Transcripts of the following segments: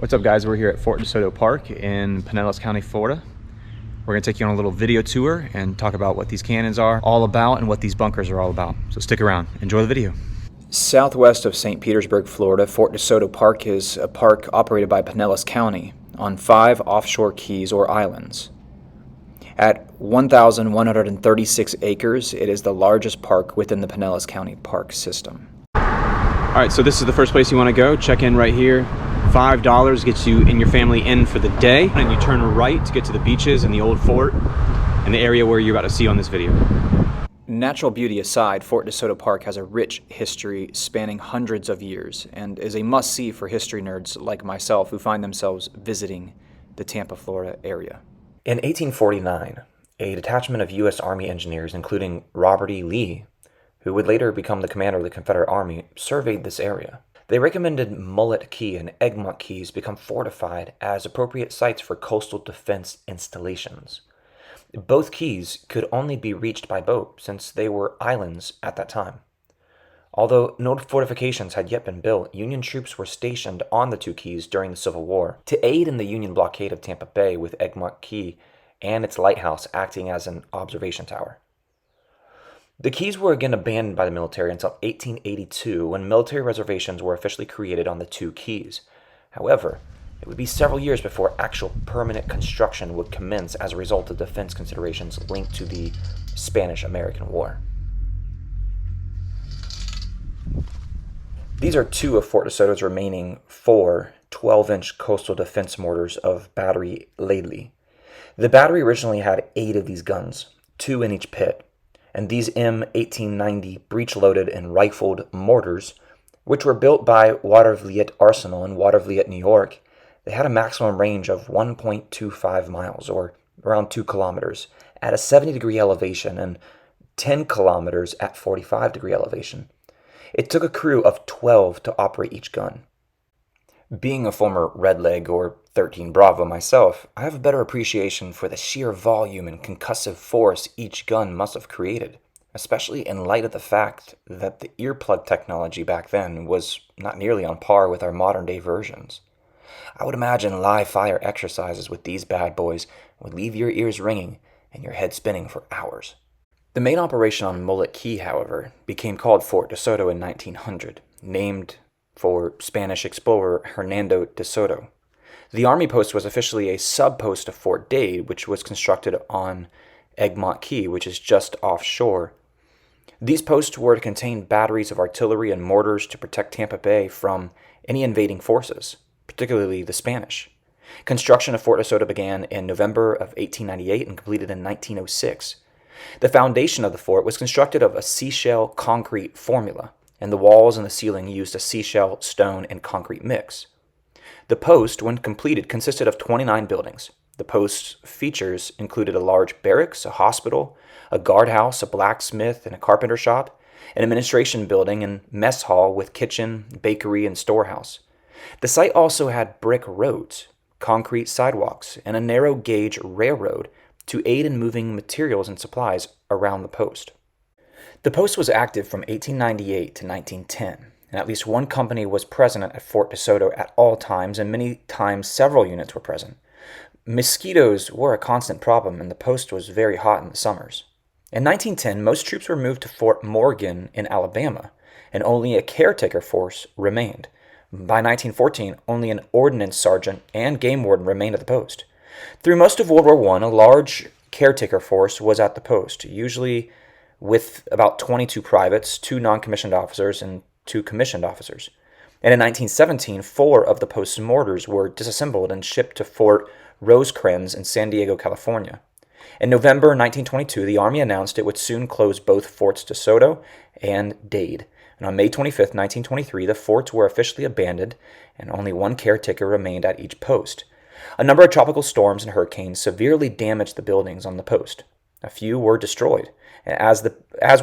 What's up, guys? We're here at Fort DeSoto Park in Pinellas County, Florida. We're gonna take you on a little video tour and talk about what these cannons are all about and what these bunkers are all about. So stick around, enjoy the video. Southwest of St. Petersburg, Florida, Fort DeSoto Park is a park operated by Pinellas County on 5 offshore keys or islands. At 1,136 acres, it is the largest park within the Pinellas County Park system. All right, so this is the first place you wanna go. Check in right here. $5 gets you and your family in for the day, and you turn right to get to the beaches and the old fort and the area where you're about to see on this video. Natural beauty aside, Fort DeSoto Park has a rich history spanning hundreds of years and is a must-see for history nerds like myself who find themselves visiting the Tampa, Florida area. In 1849, a detachment of U.S. Army engineers, including Robert E. Lee, who would later become the commander of the Confederate Army, surveyed this area. They recommended Mortar Key and Egmont Keys become fortified as appropriate sites for coastal defense installations. Both keys could only be reached by boat since they were islands at that time. Although no fortifications had yet been built, Union troops were stationed on the two keys during the Civil War to aid in the Union blockade of Tampa Bay, with Egmont Key and its lighthouse acting as an observation tower. The keys were again abandoned by the military until 1882, when military reservations were officially created on the two keys. However, it would be several years before actual permanent construction would commence as a result of defense considerations linked to the Spanish-American War. These are two of Fort DeSoto's remaining 4 12-inch coastal defense mortars of battery Ladley. The battery originally had 8 of these guns, 2 in each pit, and these M1890 breech-loaded and rifled mortars, which were built by Watervliet Arsenal in Watervliet, New York, they had a maximum range of 1.25 miles, or around 2 kilometers, at a 70-degree elevation and 10 kilometers at 45-degree elevation. It took a crew of 12 to operate each gun. Being a former Redleg or 13 Bravo myself, I have a better appreciation for the sheer volume and concussive force each gun must have created, especially in light of the fact that the earplug technology back then was not nearly on par with our modern-day versions. I would imagine live fire exercises with these bad boys would leave your ears ringing and your head spinning for hours. The main operation on Mortar Key, however, became called Fort DeSoto in 1900, named for Spanish explorer Hernando DeSoto. The army post was officially a sub-post of Fort Dade, which was constructed on Egmont Key, which is just offshore. These posts were to contain batteries of artillery and mortars to protect Tampa Bay from any invading forces, particularly the Spanish. Construction of Fort DeSoto began in November of 1898 and completed in 1906. The foundation of the fort was constructed of a seashell concrete formula, and the walls and the ceiling used a seashell, stone, and concrete mix. The post, when completed, consisted of 29 buildings. The post's features included a large barracks, a hospital, a guardhouse, a blacksmith, and a carpenter shop, an administration building and mess hall with kitchen, bakery, and storehouse. The site also had brick roads, concrete sidewalks, and a narrow gauge railroad to aid in moving materials and supplies around the post. The post was active from 1898 to 1910, and at least one company was present at Fort DeSoto at all times, and many times several units were present. Mosquitoes were a constant problem, and the post was very hot in the summers. In 1910, most troops were moved to Fort Morgan in Alabama, and only a caretaker force remained. By 1914, only an ordnance sergeant and game warden remained at the post. Through most of World War I, a large caretaker force was at the post, usually with about 22 privates, 2 non-commissioned officers, and 2 commissioned officers. And in 1917, 4 of the post's mortars were disassembled and shipped to Fort Rosecrans in San Diego, California. In November 1922, the Army announced it would soon close both Forts DeSoto and Dade. And on May 25, 1923, the forts were officially abandoned, and only one caretaker remained at each post. A number of tropical storms and hurricanes severely damaged the buildings on the post. A few were destroyed, as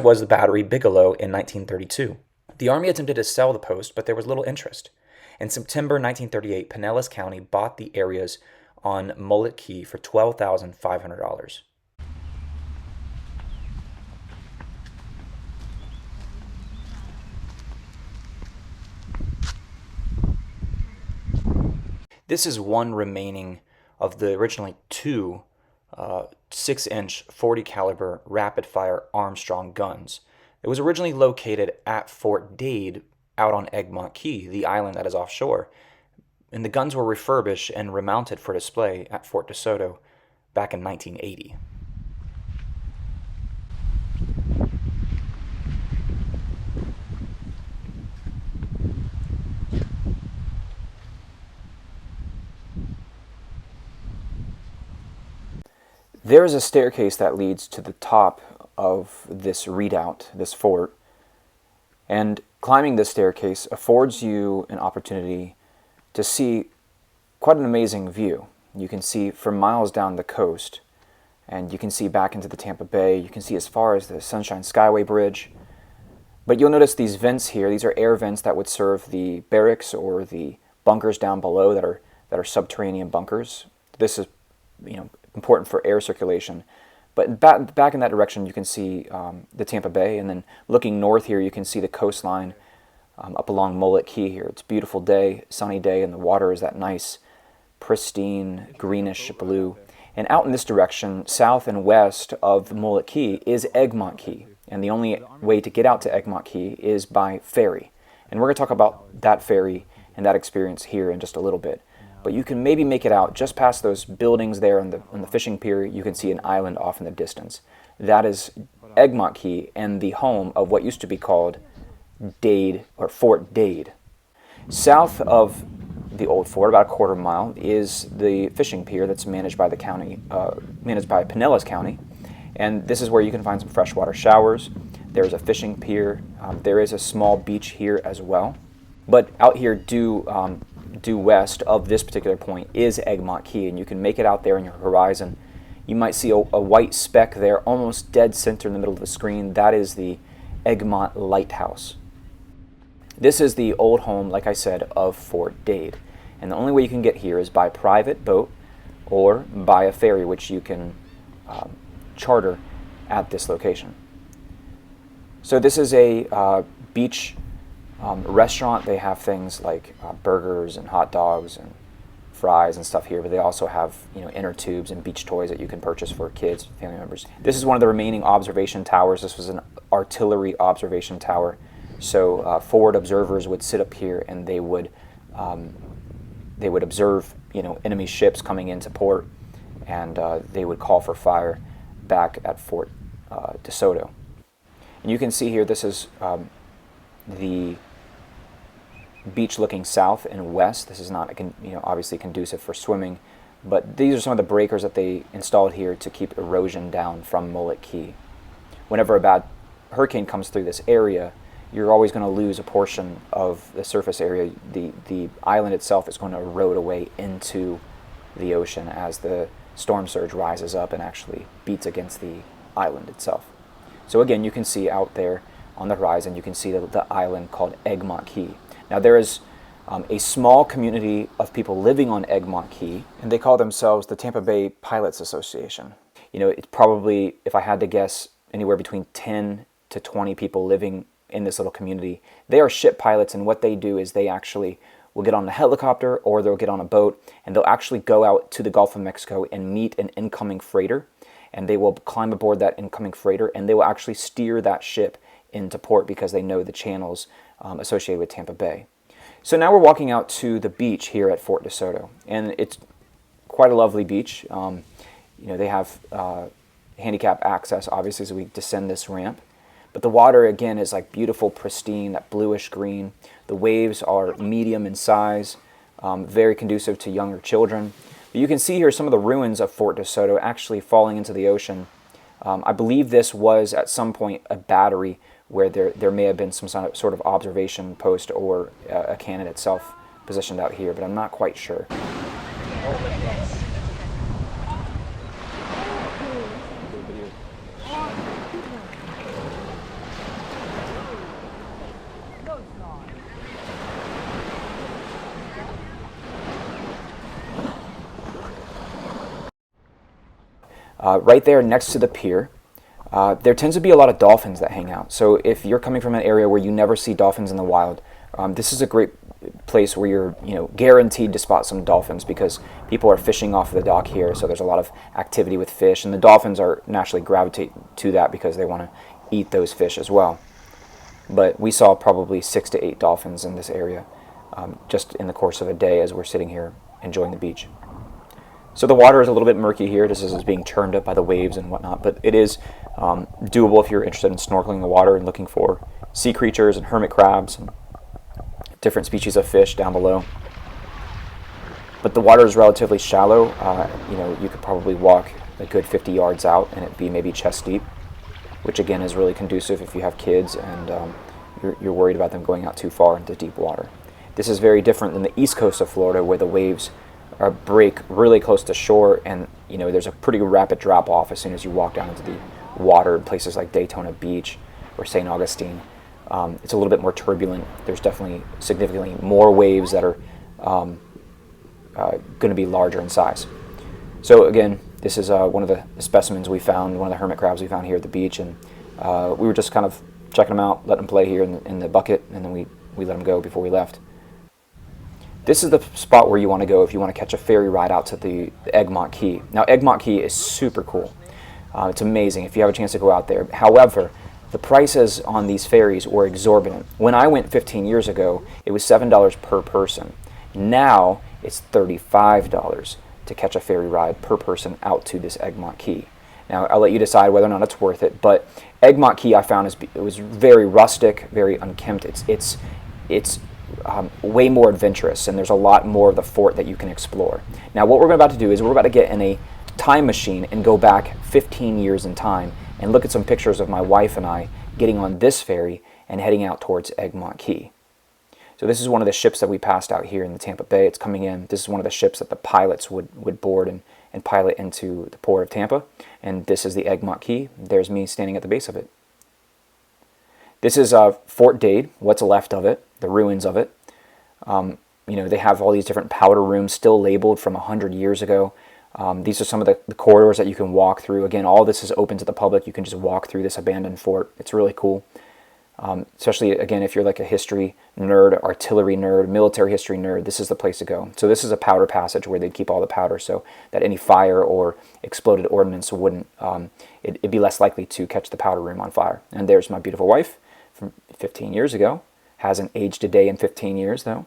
was the Battery Bigelow in 1932. The Army attempted to sell the post, but there was little interest. In September 1938, Pinellas County bought the areas on Mortar Key for $12,500. This is one remaining of the originally two 6-inch 40 caliber rapid fire Armstrong guns. It was originally located at Fort Dade out on Egmont Key, the island that is offshore. And the guns were refurbished and remounted for display at Fort DeSoto back in 1980. There is a staircase that leads to the top of this redoubt, this fort, and climbing this staircase affords you an opportunity to see quite an amazing view. You can see for miles down the coast, and you can see back into the Tampa Bay. You can see as far as the Sunshine Skyway Bridge. But you'll notice these vents here. These are air vents that would serve the barracks or the bunkers down below that are subterranean bunkers. This is, important for air circulation. But back in that direction, you can see the Tampa Bay, and then looking north here, you can see the coastline up along Mullet Key here. It's a beautiful day, sunny day, and the water is that nice, pristine, greenish blue. And out in this direction, south and west of Mullet Key, is Egmont Key. And the only way to get out to Egmont Key is by ferry. And we're going to talk about that ferry and that experience here in just a little bit. But you can maybe make it out just past those buildings there on the fishing pier. You can see an island off in the distance. That is Egmont Key and the home of what used to be called Dade, or Fort Dade. South of the old fort, about a quarter mile, is the fishing pier that's managed by the county, managed by Pinellas County. And this is where you can find some freshwater showers. There's a fishing pier. There is a small beach here as well. But out here due west of this particular point is Egmont Key, and you can make it out there in your horizon. You might see a white speck there, almost dead center in the middle of the screen. That is the Egmont Lighthouse. This is the old home, like I said, of Fort Dade. And the only way you can get here is by private boat or by a ferry, which you can charter at this location. So this is a beach restaurant. They have things like burgers and hot dogs and fries and stuff here, but they also have inner tubes and beach toys that you can purchase for kids, family members. This is one of the remaining observation towers. This was an artillery observation tower. So forward observers would sit up here and they would observe enemy ships coming into port, and they would call for fire back at Fort DeSoto. And you can see here, this is the beach looking south and west. This is not obviously conducive for swimming, but these are some of the breakers that they installed here to keep erosion down from Mullet Key. Whenever a bad hurricane comes through this area, you're always going to lose a portion of the surface area. The island itself is going to erode away into the ocean as the storm surge rises up and actually beats against the island itself. So again, you can see out there on the horizon, you can see the island called Egmont Key. Now there is a small community of people living on Egmont Key, and they call themselves the Tampa Bay Pilots Association. It's probably, if I had to guess, anywhere between 10 to 20 people living in this little community. They are ship pilots, and what they do is they actually will get on a helicopter or they'll get on a boat, and they'll actually go out to the Gulf of Mexico and meet an incoming freighter, and they will climb aboard that incoming freighter, and they will actually steer that ship into port because they know the channels associated with Tampa Bay. So now we're walking out to the beach here at Fort DeSoto, and it's quite a lovely beach. They have handicap access, obviously, as we descend this ramp. But the water, again, is like beautiful, pristine, that bluish green. The waves are medium in size, very conducive to younger children. But you can see here some of the ruins of Fort DeSoto actually falling into the ocean. I believe this was at some point a battery where there may have been some sort of observation post or a cannon itself positioned out here, but I'm not quite sure. Right there next to the pier, there tends to be a lot of dolphins that hang out. So if you're coming from an area where you never see dolphins in the wild, this is a great place where you're, you know, guaranteed to spot some dolphins, because people are fishing off the dock here, so there's a lot of activity with fish, and the dolphins are naturally gravitate to that because they want to eat those fish as well. But we saw probably 6 to 8 dolphins in this area just in the course of a day as we're sitting here enjoying the beach. So the water is a little bit murky here. This is being churned up by the waves and whatnot, but it is doable if you're interested in snorkeling the water and looking for sea creatures and hermit crabs and different species of fish down below. But the water is relatively shallow. You know, you could probably walk a good 50 yards out and it'd be maybe chest deep, which again is really conducive if you have kids and you're worried about them going out too far into deep water. This is very different than the east coast of Florida, where the waves break really close to shore, and you know, there's a pretty rapid drop off as soon as you walk down into the water in places like Daytona Beach or St. Augustine. It's a little bit more turbulent. There's definitely significantly more waves that are going to be larger in size. So again, this is one of the specimens we found, one of the hermit crabs we found here at the beach, and we were just kind of checking them out, letting them play here in the bucket, and then we let them go before we left. This is the spot where you want to go if you want to catch a ferry ride out to the Egmont Key. Now, Egmont Key is super cool. It's amazing if you have a chance to go out there. However, the prices on these ferries were exorbitant. When I went 15 years ago, it was $7 per person. Now, it's $35 to catch a ferry ride per person out to this Egmont Key. Now, I'll let you decide whether or not it's worth it, but Egmont Key I found it was very rustic, very unkempt. It's way more adventurous, and there's a lot more of the fort that you can explore. Now, what we're about to do is we're about to get in a time machine and go back 15 years in time and look at some pictures of my wife and I getting on this ferry and heading out towards Egmont Key. So this is one of the ships that we passed out here in the Tampa Bay. It's coming in. This is one of the ships that the pilots would board and pilot into the port of Tampa. And this is the Egmont Key. There's me standing at the base of it. This is Fort Dade, what's left of it, the ruins of it. You know, they have all these different powder rooms still labeled from 100 years ago. These are some of the corridors that you can walk through. Again, all this is open to the public. You can just walk through this abandoned fort. It's really cool. Especially, again, if you're like a history nerd, artillery nerd, military history nerd, this is the place to go. So this is a powder passage where they'd keep all the powder so that any fire or exploded ordnance wouldn't, it'd be less likely to catch the powder room on fire. And there's my beautiful wife from 15 years ago. Hasn't aged a day in 15 years, though.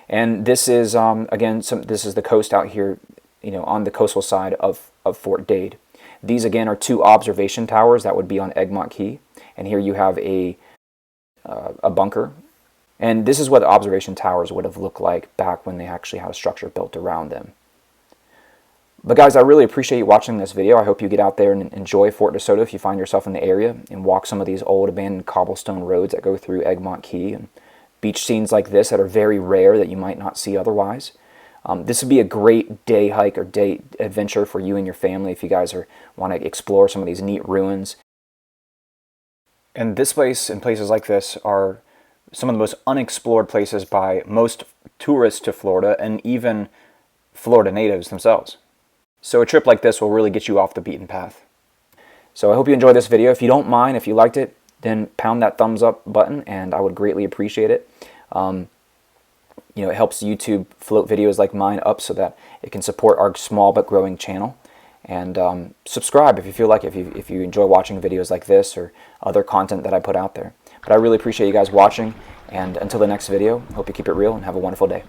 And this is, again, this is the coast out here, you know, on the coastal side of Fort Dade. These, again, are 2 observation towers that would be on Egmont Key. And here you have a bunker. And this is what the observation towers would have looked like back when they actually had a structure built around them. But guys, I really appreciate you watching this video. I hope you get out there and enjoy Fort DeSoto if you find yourself in the area, and walk some of these old abandoned cobblestone roads that go through Egmont Key, and beach scenes like this that are very rare that you might not see otherwise. This would be a great day hike or day adventure for you and your family if you guys want to explore some of these neat ruins. And this place and places like this are some of the most unexplored places by most tourists to Florida and even Florida natives themselves. So a trip like this will really get you off the beaten path. So I hope you enjoyed this video. If you don't mind, if you liked it, then pound that thumbs up button and I would greatly appreciate it. You know, it helps YouTube float videos like mine up so that it can support our small but growing channel. And subscribe if you feel like it, if you enjoy watching videos like this or other content that I put out there. But I really appreciate you guys watching, and until the next video, hope you keep it real and have a wonderful day.